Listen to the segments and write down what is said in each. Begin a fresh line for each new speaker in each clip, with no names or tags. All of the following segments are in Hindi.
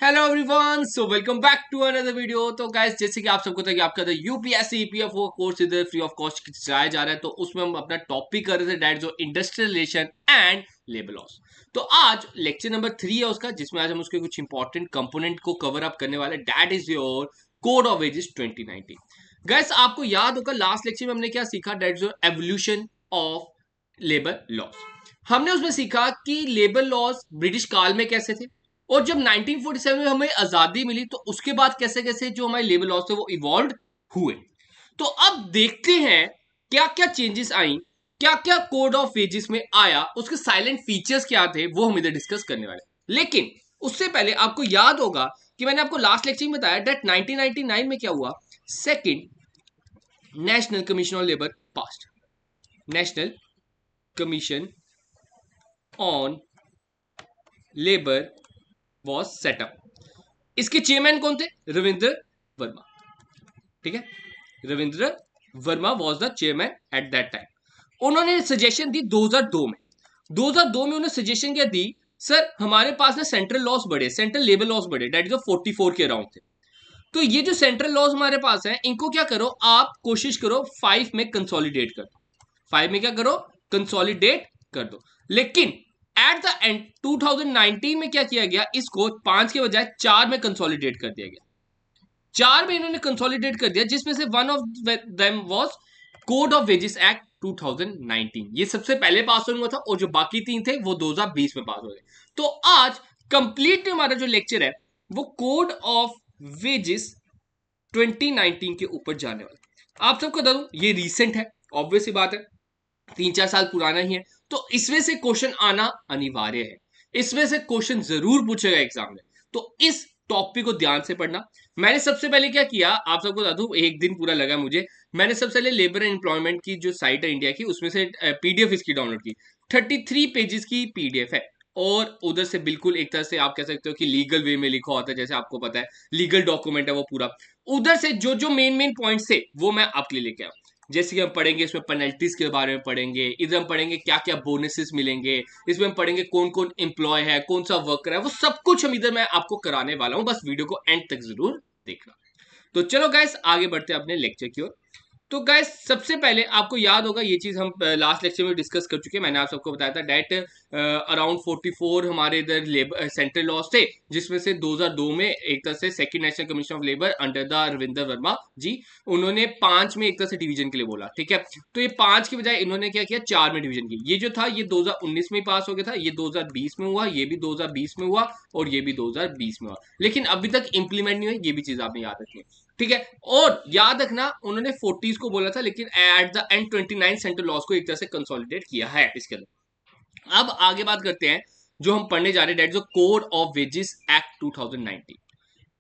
Hello everyone, so welcome back to another video. तो गाइस, जैसे कि आप सबको था कि आपका यूपीएससी ईपीएफओ कोर्स इधर फ्री ऑफ कॉस्ट चलाया जा रहा है, तो उसमें हम अपना टॉपिक कर रहे थे डेट जो industrial relation and labour laws. तो आज लेक्चर नंबर 3 है उसका, जिसमें आज हम उसके कुछ इंपॉर्टेंट कंपोनेंट को कवर अप करने वाले। That is your code of wages 2019। Guys, आपको याद होगा लास्ट लेक्चर में हमने क्या सीखा, डेट जो एवोल्यूशन ऑफ लेबर लॉस। हमने उसमें सीखा कि लेबर लॉस ब्रिटिश काल में कैसे थे, और जब 1947 में हमें आजादी मिली तो उसके बाद कैसे कैसे जो हमारे लेबर लॉस थे वो इवॉल्व हुए। तो अब देखते हैं क्या क्या चेंजेस आई, क्या क्या कोड ऑफ वेजेस में आया, उसके साइलेंट फीचर्स क्या थे, वो हम इधर डिस्कस करने वाले। लेकिन उससे पहले आपको याद होगा कि मैंने आपको लास्ट लेक्चर में बताया डेट 1999 में क्या हुआ, second national commission on labour past. National commission on labour was setup. इसके चेयरमैन कौन थे? रविंद्र वर्मा। ठीक है, Ravindra Verma was the chairman at that time. उन्होंने सजेशन दी 2002 में। 2002 में उन्होंने सजेशन क्या दी, सर हमारे पास ना सेंट्रल लॉस बढ़े, सेंट्रल लेबर लॉस बढ़े, डेट इज 44 के अराउंड थे। तो ये जो सेंट्रल लॉस हमारे पास है, इनको क्या करो, आप कोशिश करो 5 में कंसोलिडेट कर दो। 5 में क्या करो, कंसोलिडेट कर दो। लेकिन एट द एंड 2019 में क्या किया गया, इसको 5 के बजाय 4 में कंसोलिडेट कर दिया गया। 4 में इन्होंने कंसोलिडेट कर दिया, जिसमें से one of them was code of wages act 2019। ये सबसे पहले पास हुआ था, और जो बाकी 3 थे वो 2020 में पास हो गए। तो आज कंप्लीट हमारा जो लेक्चर है वो कोड ऑफ वेजेस 2019 के ऊपर जाने वाला। आप सबको बता दूं, ये रीसेंट है, ऑब्वियस सी बात है, 3-4 साल पुराना ही है। तो इसमें से क्वेश्चन आना अनिवार्य है, इसमें से क्वेश्चन जरूर पूछेगा एग्जाम में। तो इस टॉपिक को ध्यान से पढ़ना। मैंने सबसे पहले क्या किया, आप सबको बता दूं, एक दिन पूरा लगा मुझे। मैंने सबसे पहले लेबर एंड एम्प्लॉयमेंट की जो साइट है इंडिया की, उसमें से पीडीएफ इसकी डाउनलोड की। 33 पेजेस की पीडीएफ है, और उधर से बिल्कुल एक तरह से आप कह सकते हो कि लीगल वे में लिखा होता है, जैसे आपको पता है लीगल डॉक्यूमेंट है वो पूरा। उधर से जो जो मेन मेन पॉइंट्स थे वो मैं आपके लिए लेके आया। जैसे कि हम पढ़ेंगे इसमें पेनल्टीज के बारे में पढ़ेंगे, इधर हम पढ़ेंगे क्या क्या बोनसेस मिलेंगे, इसमें हम पढ़ेंगे कौन कौन एम्प्लॉय है, कौन सा वर्कर है, वो सब कुछ हम इधर मैं आपको कराने वाला हूं। बस वीडियो को एंड तक जरूर देखना। तो चलो गाइस, आगे बढ़ते हैं अपने लेक्चर की ओर। तो गाइस, सबसे पहले आपको याद होगा, ये चीज हम लास्ट लेक्चर में डिस्कस कर चुके हैं। मैंने आप सबको बताया था डेट अराउंड 44 हमारे इधर लेबर सेंट्रल लॉस थे, जिसमें से 2002 में एक तरह से second national commission of labour under the Ravindra Varma ji, उन्होंने 5 में एक तरह से डिवीजन के लिए बोला। ठीक है, तो ये 5 के बजाय इन्होंने क्या किया, 4 में डिवीजन की। ये जो था ये 2019 में पास हो गया था, ये 2020 में हुआ, ये भी 2020 में हुआ, और ये भी 2020 में हुआ। लेकिन अभी तक इंप्लीमेंट नहीं हुई, ये भी चीज आपने याद रखनी है। ठीक है, और याद रखना उन्होंने 40s को बोला था, लेकिन at the end 29 central loss को एक तरह से कंसोलिडेट किया है इसके अंदर। अब आगे बात करते हैं जो हम पढ़ने जा रहे हैं, डेट जो कोड ऑफ वेजेस एक्ट 2019।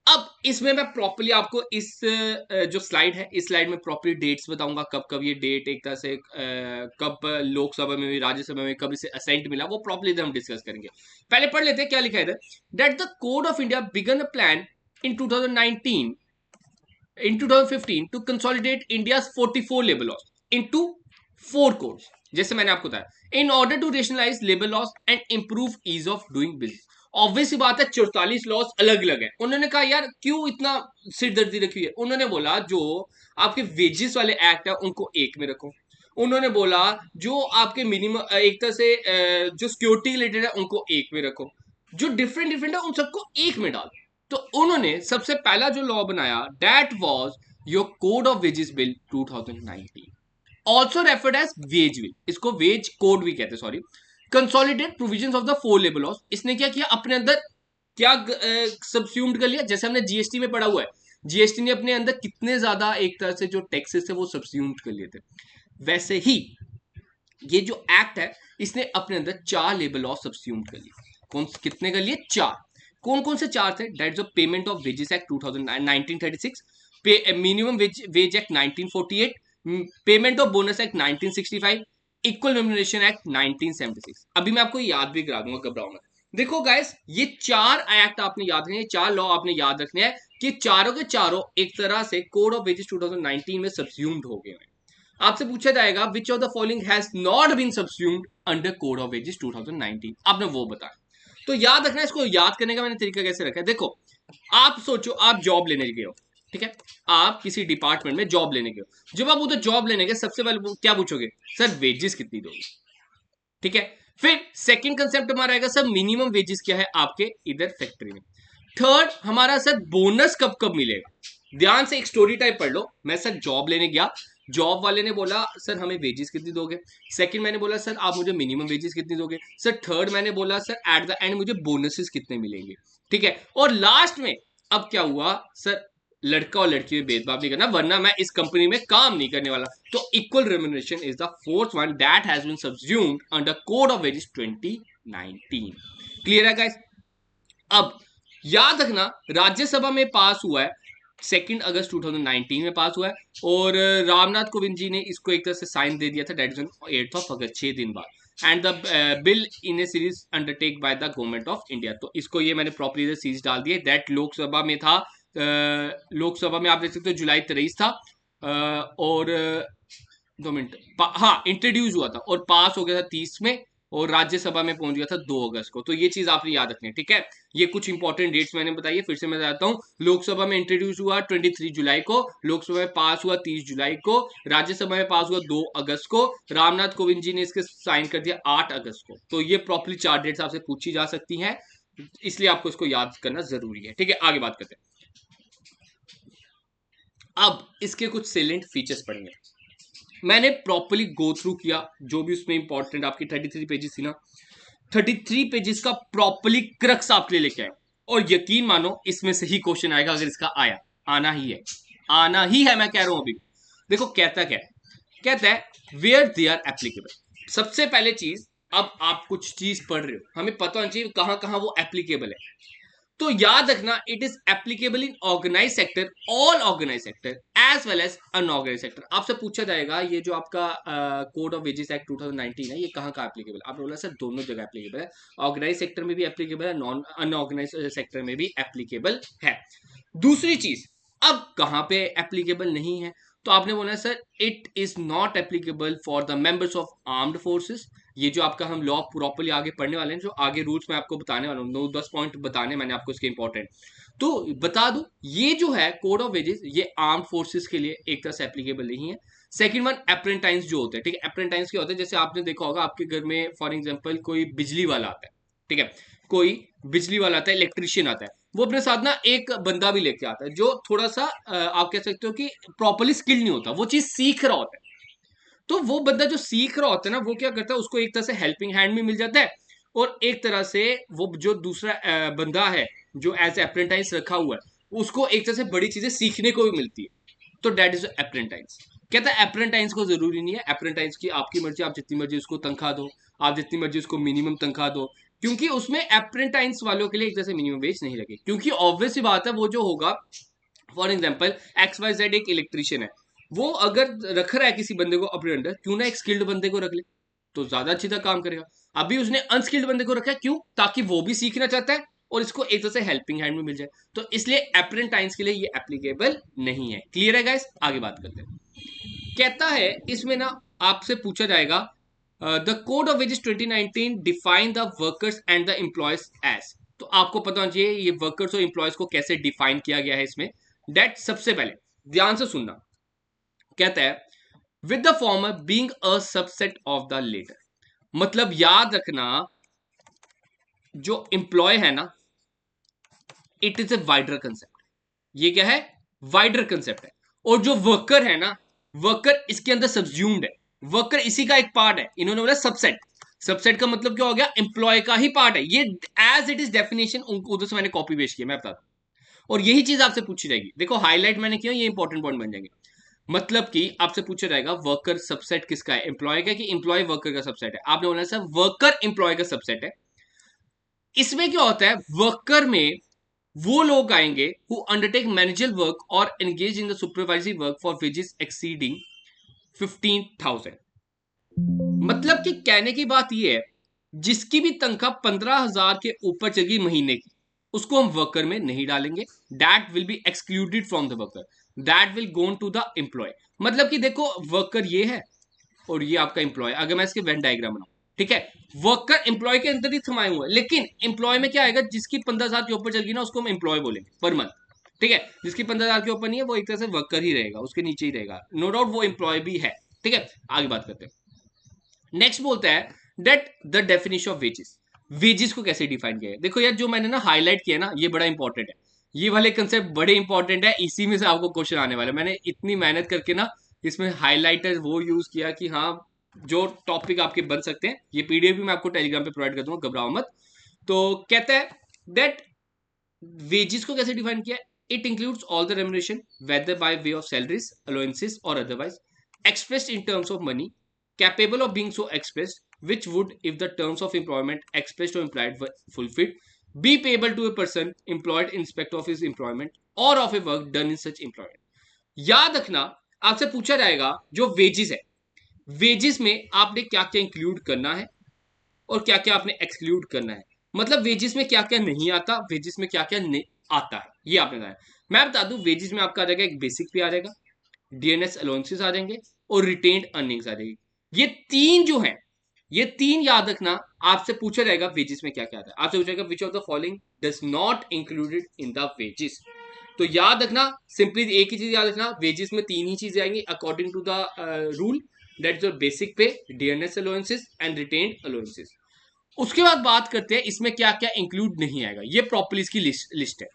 अब इसमें मैं प्रॉपर्ली आपको इस जो स्लाइड है, इस स्लाइड में प्रॉपर्ली डेट्स बताऊंगा, कब कब ये डेट एक तरह से कब लोकसभा में भी राज्यसभा में कब इसे असेंट मिला, वो प्रॉपर्ली हम डिस्कस करेंगे। पहले पढ़ लेते हैं क्या लिखा है इधर, that the code of India began a plan in 2019 in 2015 to consolidate India's 44 labor laws into 4 codes, जैसे मैंने आपको बताया, in order to rationalize labor laws and improve ease of doing business। Obvious सी बात है 44 लॉस अलग अलग है। उन्होंने कहा यार क्यों इतना सिरदर्दी रखी है, उन्होंने बोला जो आपके वेजेस वाले एक्ट है उनको एक में रखो। उन्होंने बोला जो आपके मिनिमम एक तरह से जो सिक्योरिटी रिलेटेड है उनको एक में रखो, जो डिफरेंट डिफरेंट है उन सबको एक में डालो। तो उन्होंने सबसे पहला जो लॉ बनाया, that was your code of wages bill 2019, also referred as wage bill, इसको वेज कोड भी कहते हैं, sorry. Consolidate provisions of the 4 labour laws. इसने क्या किया, अपने अंदर क्या सबस्यूम्ड कर लिया, जैसे हमने जीएसटी में पढ़ा हुआ है, जीएसटी ने अपने अंदर कितने ज्यादा एक तरह से जो टैक्सेस थे वो सबस्यूम्ड कर लिए थे, वैसे ही ये जो एक्ट है इसने अपने अंदर 4 लेबर लॉ सबस्यूम्ड कर लिए। कौन कितने कर लिए, 4। कौन कौन से 4 थे, that's of payment of wages act 1936, minimum wage act 1948, payment of bonus act 1965, equal remuneration act 1976। अभी मैं आपको याद भी करा दूंगा, घबराओ मत। देखो गाइस, ये 4 एक्ट आपने याद रखने, 4 लॉ आपने याद रखने हैं कि चारों के चारों एक तरह से कोड ऑफ वेजेस 2019 में सबस्यूम्ड हो गए हैं। आपसे पूछा जाएगा which of the following has not been subsumed under code of wages 2019, आपने वो बताया। तो याद रखना, इसको याद करने का मैंने तरीका कैसे रखा है। देखो, आप सोचो आप जॉब लेने गए हो, ठीक है, आप किसी डिपार्टमेंट में जॉब लेने गए हो। जब आप उधर जॉब लेने गए, सबसे पहले क्या पूछोगे, सर वेजेस कितनी दोगे, ठीक है। फिर सेकंड कंसेप्ट हमारा आएगा सर मिनिमम वेजेस क्या है आपके इधर फैक्ट्री में। थर्ड हमारा सर बोनस कब कब मिलेगा। ध्यान से एक स्टोरी टाइप पढ़ लो। मैं सर जॉब लेने गया, जॉब वाले ने बोला सर हमें वेजेस कितनी दोगे। सेकंड मैंने बोला सर आप मुझे मिनिमम वेजेस कितनी दोगे। सर थर्ड मैंने बोला सर एट द एंड मुझे बोनसेस कितने मिलेंगे, ठीक है। और लास्ट में अब क्या हुआ सर, लड़का और लड़की में भेदभाव नहीं करना वरना मैं इस कंपनी में काम नहीं करने वाला। तो equal remuneration is the fourth one that has been subsumed under code of wages 2019। Clear है गाइस। अब याद रखना राज्यसभा में पास हुआ है 2 अगस्त 2019 में पास हुआ है, और रामनाथ कोविंद जी ने इसको एक तरह से साइन दे दिया था, डेट इज 8 अगस्त, 6 दिन बाद। And the bill in A series undertake by the government of India. तो इसको ये मैंने प्रॉपरली सीरीज डाल दी है। दैट लोकसभा में था, लोकसभा में आप देख सकते हो जुलाई 23 था, और 2 मिनट, हाँ इंट्रोड्यूस हुआ था और पास हो गया था 30 में, और राज्यसभा में पहुंच गया था 2 अगस्त को। तो ये चीज आपने याद रखनी है, ठीक है। ये कुछ इंपॉर्टेंट डेट्स मैंने बताई है, फिर से मैं बताता हूँ। लोकसभा में इंट्रोड्यूस हुआ 23 जुलाई को, लोकसभा में पास हुआ 30 जुलाई को, राज्यसभा में पास हुआ 2 अगस्त को, रामनाथ कोविंद जी ने इसके साइन कर दिया 8 अगस्त को। तो ये प्रॉपरली 4 डेट्स आपसे पूछी जा सकती हैं, इसलिए आपको इसको याद करना जरूरी है, ठीक है। आगे बात करते हैं। अब इसके कुछ सेलेंट फीचर्स पढ़ेंगे। मैंने प्रॉपरली गो थ्रू किया जो भी उसमें इंपॉर्टेंट आपकी 33 पेजेस थी ना, 33 पेजेस का प्रॉपरली क्रक्स आपके लिए लेके आए, और यकीन मानो इसमें से ही क्वेश्चन आएगा। अगर इसका आया, आना ही है, आना ही है, मैं कह रहा हूं अभी। देखो कहता क्या है, कहता है वेयर दे आर एप्लीकेबल। सबसे पहले चीज, अब आप कुछ चीज पढ़ रहे हो, हमें पता होना चाहिए कहां कहां वो एप्लीकेबल है। तो याद रखना it is applicable in organise sector, all organise sector as well as unorganise sector. आपसे पूछा जाएगा ये जो आपका कोड ऑफ वेजेस एक्ट 2019 है ये कहाँ का एप्लीकेबल। आपने बोला सर दोनों जगह एप्लीकेबल है, ऑर्गेनाइज सेक्टर में भी एप्लीकेबल है, नॉन अनऑर्गेनाइज सेक्टर में भी एप्लीकेबल है। दूसरी चीज, अब कहां पे एप्लीकेबल नहीं है, तो आपने बोला sir it is not applicable for the members of armed forces. ये जो आपका हम लॉ प्रॉपरली आगे पढ़ने वाले हैं, जो आगे रूल्स मैं आपको बताने वाला हूँ, 9-10 पॉइंट बताने मैंने आपको इसके इंपॉर्टेंट। तो बता दूं ये जो है कोड ऑफ वेजेस ये आर्म फोर्सेस के लिए एक तरह से एप्लीकेबल नहीं है। सेकंड वन अप्रेंटाइज जो होते हैं, ठीक है, अप्रेंटाइज क्या होता है, जैसे आपने देखा होगा आपके घर में फॉर एग्जांपल कोई बिजली वाला आता है, ठीक है, कोई बिजली वाला आता है, इलेक्ट्रिशियन आता है, वो अपने साथ ना एक बंदा भी लेके आता है जो थोड़ा सा आप कह सकते हो कि प्रॉपरली स्किल्ड नहीं होता, वो चीज सीख रहा होता है। तो वो बंदा जो सीख रहा होता है ना, वो क्या करता है, उसको एक तरह से हेल्पिंग हैंड भी मिल जाता है, और एक तरह से वो जो दूसरा बंदा है जो एज अप्रेंटाइज रखा हुआ है उसको एक तरह से बड़ी चीजें सीखने को भी मिलती है। तो डेट इज अप्रेंटाइज। कहता है अप्रेंटाइज को जरूरी नहीं है, अप्रेंटाइज की आपकी मर्जी, आप जितनी मर्जी उसको तनख्वाह दो, आप जितनी मर्जी उसको मिनिमम तनख्वाह दो, क्योंकि उसमें अप्रेंटाइज वालों के लिए एक तरह से मिनिमम वेज नहीं लगे। क्योंकि ऑब्वियस ही बात है, वो जो होगा फॉर एग्जाम्पल XYZ एक इलेक्ट्रिशियन है, वो अगर रख रहा है किसी बंदे को अपने अंडर, क्यों ना एक स्किल्ड बंदे को रख ले, तो ज्यादा अच्छी तरह काम करेगा। अभी उसने अनस्किल्ड बंदे को रखा है, क्यों, ताकि वो भी सीखना चाहता है और इसको एक तरह से हेल्पिंग हैंड में मिल जाए। तो इसलिए अप्रेंटाइज के लिए ये एप्लीकेबल नहीं है। क्लियर है गाइस। आगे बात करते हैं। कहता है इसमें ना आपसे पूछा जाएगा the code of wages 2019 define the workers and the employees as. तो आपको पता होना चाहिए ये वर्कर्स और एम्प्लॉयज को कैसे डिफाइन किया गया है इसमें। डेट सबसे पहले ध्यान से सुनना, कहता है with the former being a subset of the latter. मतलब याद रखना जो एम्प्लॉय है ना, it is a wider concept. ये क्या है, वाइडर कंसेप्ट है। और जो वर्कर है ना, वर्कर इसके अंदर सब्ज्यूम्ड है, वर्कर इसी का एक पार्ट है। इन्होंने बोला सबसेट, सबसेट का मतलब क्या हो गया, एम्प्लॉय का ही पार्ट है ये, एज इट इज डेफिनेशन उधर से मैंने कॉपी पेश किया, मैं बता दूं। और यही चीज आपसे पूछी जाएगी, देखो हाईलाइट मैंने किया, ये इंपॉर्टेंट पॉइंट बन जाएंगे। मतलब कि आपसे पूछा जाएगा वर्कर सबसेट किसका है, एम्प्लॉय का कि एम्प्लॉय वर्कर का सबसेट है। आपने बोला सर वर्कर एम्प्लॉय का सबसेट है। इसमें क्या होता है, वर्कर में वो लोग आएंगे हु अंडरटेक मैनेजर वर्क और engage in the supervisory work for wages exceeding 15,000। मतलब कि कहने की बात ये है, जिसकी भी तनख्वाह 15,000 के ऊपर चलेगी महीने की, उसको हम वर्कर में नहीं डालेंगे। That will be excluded from the worker, that will gone to the employee. मतलब कि देखो वर्कर ये है और ये आपका एम्प्लॉय, अगर मैं इसके वेन डायग्राम बनाऊं, ठीक है, वर्कर एम्प्लॉय के अंदर ही थमाए हुए हैं, लेकिन एम्प्लॉय में क्या आएगा, जिसकी 15,000 के ऊपर चल गई ना उसको हम एम्प्लॉय बोलेंगे पर मंथ। ठीक है, जिसकी 15,000 के ऊपर नहीं है वो एक तरह से वर्कर ही रहेगा, उसके नीचे ही रहेगा, नो डाउट वो एम्प्लॉय भी है। ठीक है, आगे बात करते हैं। नेक्स्ट बोलता है that the definition of wages, wages को कैसे डिफाइन किया है। देखो यार, जो मैंने ना हाईलाइट किया ना, ये बड़ा इंपॉर्टेंट है, ये वाले कंसेप्ट बड़े इंपॉर्टेंट है, इसी में से आपको क्वेश्चन आने वाले। मैंने इतनी मेहनत करके ना इसमें हाईलाइटर वो यूज किया कि हाँ जो टॉपिक आपके बन सकते हैं, ये पीडीएफ भी मैं आपको टेलीग्राम पे प्रोवाइड कर दूंगा, घबराओ मत। तो कहता है दैट वेजेस को कैसे डिफाइन किया है, it includes all the remuneration whether by way of salaries, allowances और otherwise, expressed in terms of money, capable of being so expressed, which would, if the terms of employment expressed or implied were fulfilled, be payable to a person employed in respect of his employment or of a work done in such employment. याद रखना, आपसे पूछा जाएगा जो वेजेस है, वेजेस में आपने क्या क्या इंक्लूड करना है और क्या क्या आपने एक्सक्लूड करना है। मतलब वेजेस में क्या क्या नहीं आता, वेजेस में क्या क्या नहीं आता है, ये आपने बताया। मैं बता दूं, वेजेस में आपका आ जाएगा एक बेसिक पे आ जाएगा, डीएनएस अलाउंसेस आ जाएंगे और रिटेन्ड अर्निंग्स आ जाएगी। ये तीन जो है, ये तीन याद रखना, आपसे पूछा जाएगा वेजेस में क्या क्या आता है। आपसे पूछेगा विच of the following does not included in the wages. तो याद रखना, सिंपली एक ही चीज याद रखना, वेजेस में तीन ही चीजें आएंगी according to the rule, that's your basic pay, dearness allowances and retained allowances. उसके बाद बात करते हैं इसमें क्या क्या इंक्लूड नहीं आएगा, ये प्रॉपर्ली इसकी लिस्ट है।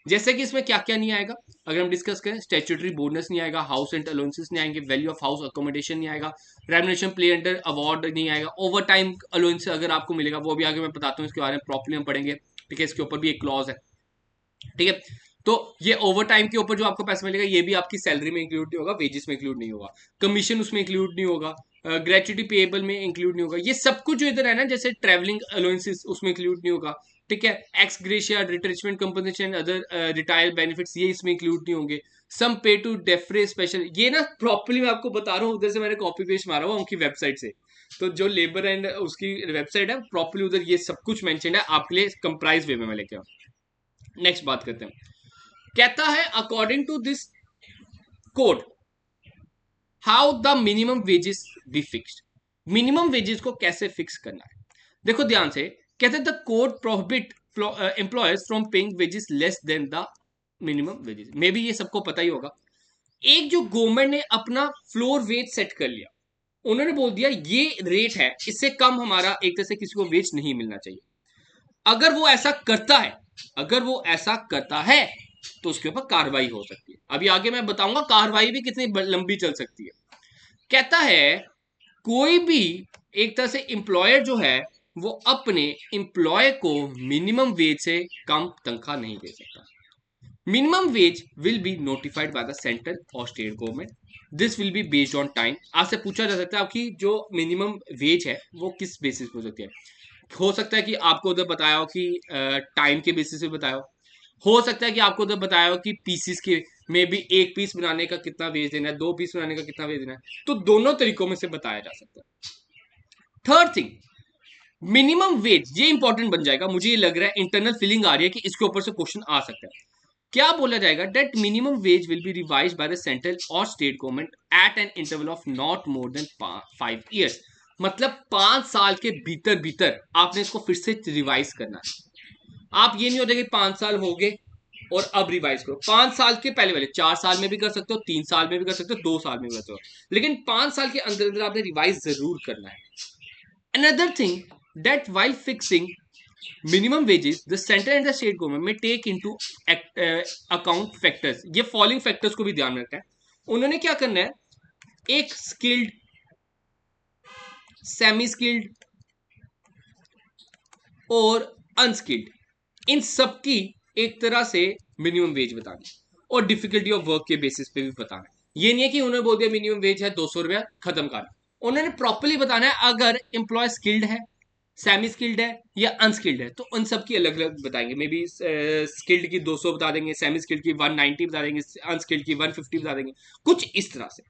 जैसे कि इसमें क्या क्या नहीं आएगा, अगर हम डिस्कस करें, स्टैट्यूटरी बोनस नहीं आएगा, हाउस रेंट अलाउंसेस नहीं आएंगे, वैल्यू ऑफ हाउस अकोमोडेशन नहीं आएगा, रेमुनेशन प्ले अंडर अवार्ड नहीं आएगा, ओवर टाइम अलाउंस अगर आपको मिलेगा वो भी आगे मैं बताता हूँ, इसके बारे में प्रॉपर्ली हम पढ़ेंगे। ठीक है, इसके ऊपर भी एक क्लॉज है। ठीक है, तो ये ओवर टाइम के ऊपर जो आपको पैसा मिलेगा ये भी आपकी सैलरी में इंक्लूड नहीं होगा, वेजेस में इंक्लूड नहीं होगा, कमीशन उसमें इंक्लूड नहीं होगा, ग्रेचुटी पेएबल में इंक्लूड नहीं होगा, ये सब कुछ जो इधर है ना, जैसे ट्रैवलिंग अलाउंसेस उसमें इंक्लूड नहीं होगा। ठीक है, ex gratia, retrenchment compensation, other retire benefits ये इसमें इंक्लूड नहीं होंगे, सम पे टू डेफरे स्पेशल, ये ना प्रॉपर्ली मैं आपको बता रहा हूँ, उधर से मैंने कॉपी पेस्ट मारा हुआ उनकी वेबसाइट से, तो जो लेबर एंड उसकी वेबसाइट है प्रॉपर्ली उधर ये सब कुछ मेंशन है, आपके लिए कंप्राइज वे में मैं लेके आऊँ। नेक्स्ट बात करते हैं, कहता है according to this code how the minimum wages be fixed, minimum wages को कैसे फिक्स करना है। देखो ध्यान से, कहते हैं the code prohibit employers from paying wages less than the minimum wages. May be ये सबको पता ही होगा, एक जो गवर्नमेंट ने अपना फ्लोर वेज सेट कर लिया, उन्होंने बोल दिया ये रेट है, इससे कम हमारा एक तरह से किसी को वेज नहीं मिलना चाहिए। अगर वो ऐसा करता है, अगर वो ऐसा करता है तो उसके ऊपर कार्रवाई हो सकती है। अभी आगे मैं बताऊंगा कार्रवाई भी कितनी लंबी चल सकती है। कहता है कोई भी एक तरह से एम्प्लॉयर जो है वो अपने एम्प्लॉय को मिनिमम वेज से कम तनख्वाह नहीं दे सकता। Minimum wage will be notified by the central और state government, this will be based on time. आपसे पूछा जा सकता है कि जो मिनिमम वेज है वो किस बेसिस पे हो सकती है। हो सकता है कि आपको उधर बताया हो कि टाइम के बेसिस पे बताया हो सकता है कि आपको उधर बताया हो कि पीसीस के में भी एक पीस बनाने का कितना वेज देना है, दो पीस बनाने का कितना वेज देना है, तो दोनों तरीकों में से बताया जा सकता है। थर्ड थिंग, मिनिमम वेज, ये इंपॉर्टेंट बन जाएगा, मुझे ये लग रहा है इंटरनल फीलिंग आ रही है कि इसके ऊपर से क्वेश्चन आ सकता है। क्या बोला जाएगा, that minimum wage will be revise by the central और state government at an interval of not more than 5 years. मतलब 5 साल के भीतर भीतर आपने इसको फिर से रिवाइज करना है। आप ये नहीं होता कि 5 साल हो गए और अब रिवाइज करो, 5 साल के पहले वाले 4 साल में भी कर सकते हो, 3 साल में भी कर सकते हो, 2 साल में भी कर सकते हो, लेकिन 5 साल के अंदर अंदर आपने रिवाइज जरूर करना है। Another thing, that while fixing minimum wages the center and the state government may take into account factors, ये फॉलोइंग फैक्टर्स को भी ध्यान में रखना है। उन्होंने क्या करना है, एक स्किल्ड, सेमी स्किल्ड और अनस्किल्ड, इन सबकी एक तरह से मिनिमम वेज बतानी और डिफिकल्टी ऑफ वर्क के बेसिस पे भी बताना। ये नहीं है कि उन्होंने बोल दिया मिनिमम वेज है 200 रुपया खत्म करना, उन्होंने प्रॉपर्ली बताना है अगर एम्प्लॉय स्किल्ड है, सेमी स्किल्ड है या अनस्किल्ड है, तो उन सब की अलग अलग बताएंगे। मे बी स्किल्ड की 200 बता देंगे, सेमी स्किल्ड की 190 बता देंगे, अनस्किल्ड की 150 बता देंगे, कुछ इस तरह से।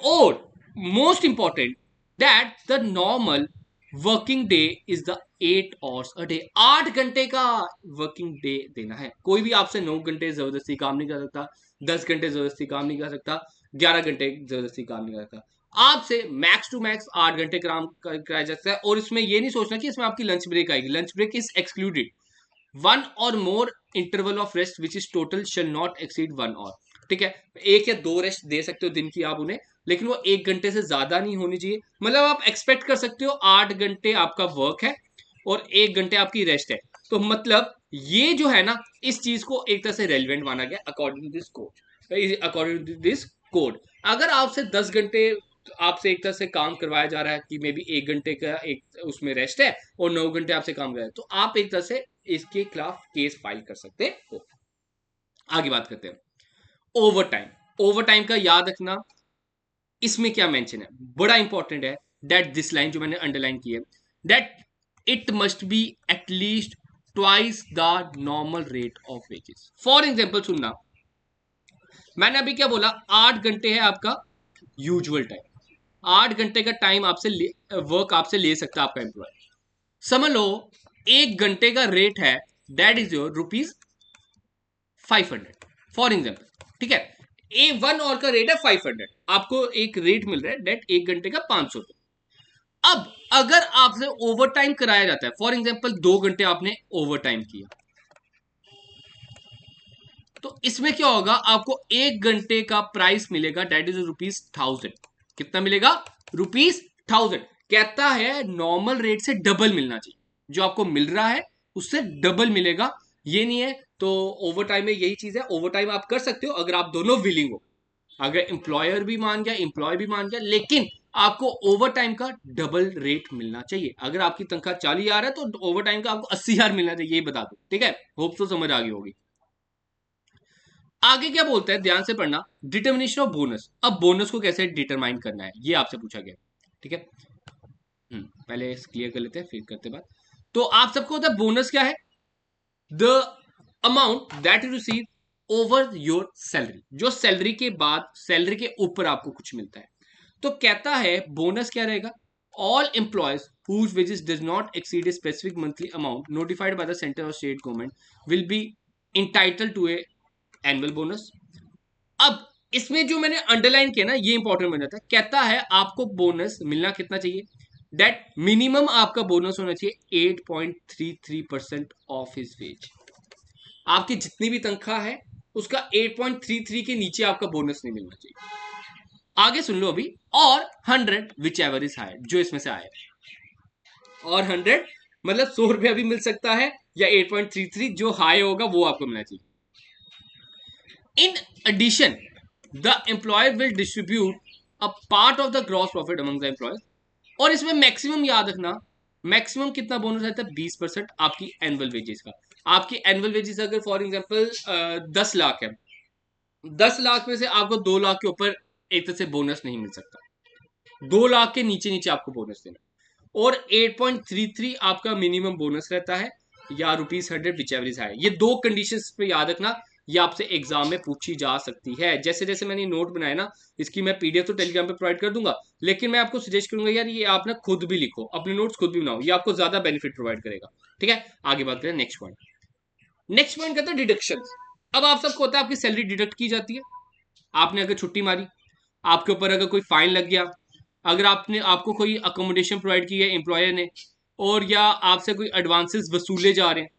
और most important, that the normal working day is the 8 hours a day, 8 घंटे का वर्किंग डे देना है। कोई भी आपसे 9 घंटे जबरदस्ती काम नहीं कर सकता, 10 घंटे जबरदस्ती काम नहीं कर सकता, 11 घंटे जबरदस्ती काम नहीं कर सकता। आपसे मैक्स टू मैक्स 8 घंटे काम कराया जाता है, और इसमें ये नहीं सोचना कि इसमें आपकी लंच ब्रेक आएगी। Lunch break is excluded. 1 or more interval of rest which is total shall not exceed 1 hour। ठीक है, 1 या 2 रेस्ट दे सकते हो दिन की आप उन्हें, लेकिन वो 1 घंटे से ज्यादा नहीं होनी चाहिए। मतलब आप एक्सपेक्ट कर सकते हो 8 घंटे आपका वर्क है और 1 घंटे आपकी रेस्ट है। तो मतलब ये जो है ना, इस चीज को एक तरह से रेलिवेंट माना गया according to this code. According to this code, अगर आपसे 10 घंटे आपसे एक तरह से काम करवाया जा रहा है कि मे बी 1 घंटे का एक उसमें रेस्ट है और 9 घंटे आपसे काम कराया, तो आप एक तरह से इसके खिलाफ केस फाइल कर सकते हो। आगे बात करते हैं ओवर टाइम। ओवर टाइम का याद रखना, इसमें क्या मेंशन है, बड़ा इंपॉर्टेंट है। दैट दिस लाइन जो मैंने अंडरलाइन की है, that it must be at least twice the normal rate of wages. For example सुनना, मैंने अभी क्या बोला, 8 घंटे है आपका यूजुअल टाइम। 8 घंटे का टाइम आपसे वर्क आपसे ले सकता है आपका एम्प्लॉय। समझ लो 1 घंटे का रेट है, that is your ₹500 for example. ठीक है, 1 आवर का रेट है 500, आपको एक रेट मिल रहा है डेट 1 घंटे का 500 रुपये। अब अगर आपसे ओवर टाइम कराया जाता है, फॉर एग्जाम्पल 2 घंटे आपने ओवर टाइम किया, तो इसमें क्या होगा, आपको 1 घंटे का प्राइस मिलेगा, डेट इज ₹1000। कितना मिलेगा? ₹1000। कहता है नॉर्मल रेट से डबल मिलना चाहिए, जो आपको मिल रहा है उससे डबल मिलेगा। ये नहीं है तो ओवर टाइम में यही चीज है, ओवर टाइम आप कर सकते हो अगर आप दोनों विलिंग हो, अगर एम्प्लॉयर भी मान गया एम्प्लॉय भी मान गया, लेकिन आपको ओवर टाइम का डबल रेट मिलना चाहिए। अगर आपकी तनख्वाह 40,000 है तो ओवर टाइम का आपको 80,000 मिलना चाहिए, ये बता दो। ठीक है, होप तो समझ आ गई होगी। आगे क्या बोलता है, ध्यान से पढ़ना, डिटर्मिनेशन ऑफ बोनस। अब बोनस को कैसे डिटरमाइन करना है ये आपसे पूछा गया। ठीक है, पहले क्लियर कर लेते हैं फिर करते बात। तो आप सबको पता है बोनस क्या है, the amount that you receive over your salary, जो सैलरी के बाद सैलरी के ऊपर आपको कुछ मिलता है। तो कहता है बोनस क्या रहेगा, all employees whose wages does not exceed a specific monthly amount notified by the center or state government will be entitled to a annual bonus. अब इसमें जो मैंने अंडरलाइन किया ना, ये इंपॉर्टेंट बन जाता है। कहता है आपको बोनस मिलना कितना चाहिए, दैट मिनिमम आपका बोनस होना चाहिए 8.33% ऑफ हिज वेज। आपकी जितनी भी तनख्वाह है उसका 8.33 के नीचे आपका बोनस नहीं मिलना चाहिए। आगे सुन लो अभी, और 100 विच एवर इज हायर, जो इसमें से आया, और 100 मतलब 100 रुपया भी मिल सकता है, या 8.33 जो हाई होगा वो आपको मिलना चाहिए। In addition, the employer will distribute a part of the gross profit among the employees। और इसमें मैक्सिमम याद रखना, मैक्सिमम कितना बोनस रहता है, 20% आपकी एनुअल वेजेस का। आपकी एनुअल वेजेस अगर फॉर एग्जांपल 10 लाख है, 10 लाख में से आपको 2 लाख के ऊपर एक तरह से बोनस नहीं मिल सकता, 2 लाख के नीचे नीचे आपको बोनस देना। और 8.33 आपका मिनिमम बोनस रहता है, या ₹100 विच एवरेज है। ये दो कंडीशंस पे याद रखना, ये आपसे एग्जाम में पूछी जा सकती है। जैसे जैसे मैंने नोट बनाया ना, इसकी मैं पीडीएफ तो टेलीग्राम पे प्रोवाइड कर दूंगा, लेकिन मैं आपको सजेस्ट करूंगा यार ये आप ना खुद भी लिखो, अपने नोट्स खुद भी बनाओ, ये आपको ज्यादा बेनिफिट प्रोवाइड करेगा। ठीक है, आगे बात करें नेक्स्ट पॉइंट। नेक्स्ट पॉइंट कहता है डिडक्शन। अब आप सबको होता है आपकी सैलरी डिडक्ट की जाती है। आपने अगर छुट्टी मारी, आपके ऊपर अगर कोई फाइन लग गया, अगर आपने आपको कोई अकोमोडेशन प्रोवाइड की है एम्प्लॉयर ने, और या आपसे कोई एडवांसेस वसूले जा रहे हैं,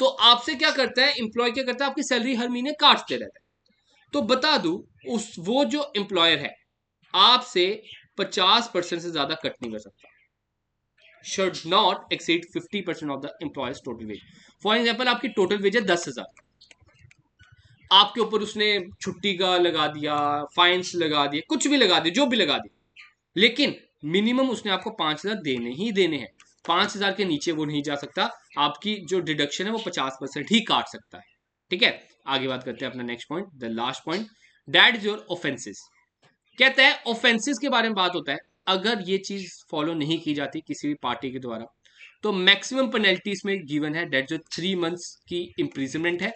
तो आपसे क्या करता है एम्प्लॉय, क्या करता है आपकी सैलरी हर महीने काटते रहता है। तो बता दूं, उस वो जो एम्प्लॉयर है आपसे 50% से ज्यादा कट नहीं कर सकता, should not exceed 50% of the employees total wage. For example आपकी टोटल वेज है 10,000, आपके ऊपर उसने छुट्टी का लगा दिया, फाइन्स लगा दिए, कुछ भी लगा दिए, जो भी लगा दिए, लेकिन मिनिमम उसने आपको 5,000 देने ही देने हैं। 5,000 के नीचे वो नहीं जा सकता, आपकी जो डिडक्शन है वो 50% ही काट सकता है। ठीक है, आगे बात करते हैं अपना next point, the last point, that is your offences. कहता है ऑफेंसेस के बारे में बात होता है, अगर ये चीज फॉलो नहीं की जाती किसी भी पार्टी के द्वारा, तो मैक्सिमम पेनल्टी इसमें गिवन है, दैट जो 3 मंथ्स की इंप्रिजनमेंट है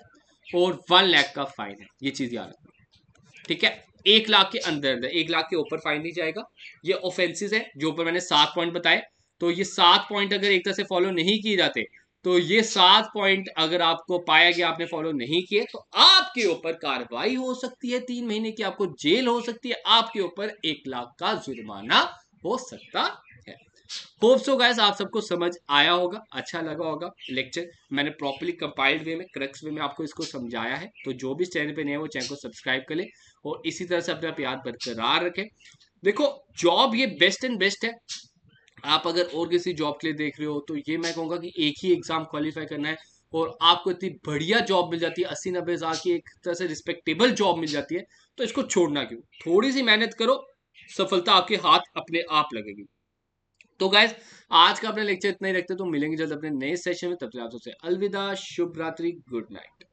और 1 लाख का फाइन है। ये चीज याद रखना। ठीक है, 1 लाख के अंदर, 1 लाख के ऊपर फाइन नहीं जाएगा। ये ऑफेंसेस है जो ऊपर मैंने 7 पॉइंट बताए, तो ये 7 पॉइंट अगर एक तरह से फॉलो नहीं किए जाते, तो ये 7 पॉइंट अगर आपको पाया गया आपने फॉलो नहीं किए, तो आप आपके ऊपर कार्रवाई हो सकती है, 3 महीने की आपको जेल हो सकती है, आपके ऊपर 1 लाख का जुर्माना हो सकता है। होप सो गाइस आप सबको समझ आया होगा, अच्छा लगा होगा लेक्चर। मैंने प्रॉपर्ली कंपाइल्ड वे में, क्रक्स वे में आपको इसको समझाया है। तो जो भी चैनल पे नए हैं वो चैनल को सब्सक्राइब कर ले और इसी तरह से अपना प्यार बरकरार रखें। देखो, जॉब ये बेस्ट एंड बेस्ट है। आप अगर और किसी जॉब के लिए देख रहे हो तो ये मैं कहूँगा कि एक ही एग्जाम क्वालिफाई करना है और आपको इतनी बढ़िया जॉब मिल जाती है, 80-90 हज़ार की एक तरह से रिस्पेक्टेबल जॉब मिल जाती है। तो इसको छोड़ना क्यों? थोड़ी सी मेहनत करो, सफलता आपके हाथ अपने आप लगेगी। तो गाइज, आज का अपने लेक्चर इतना ही रखते हैं। तो मिलेंगे जल्द अपने नए सेशन में, तब तक आप सबसे अलविदा, शुभ रात्रि, गुड नाइट।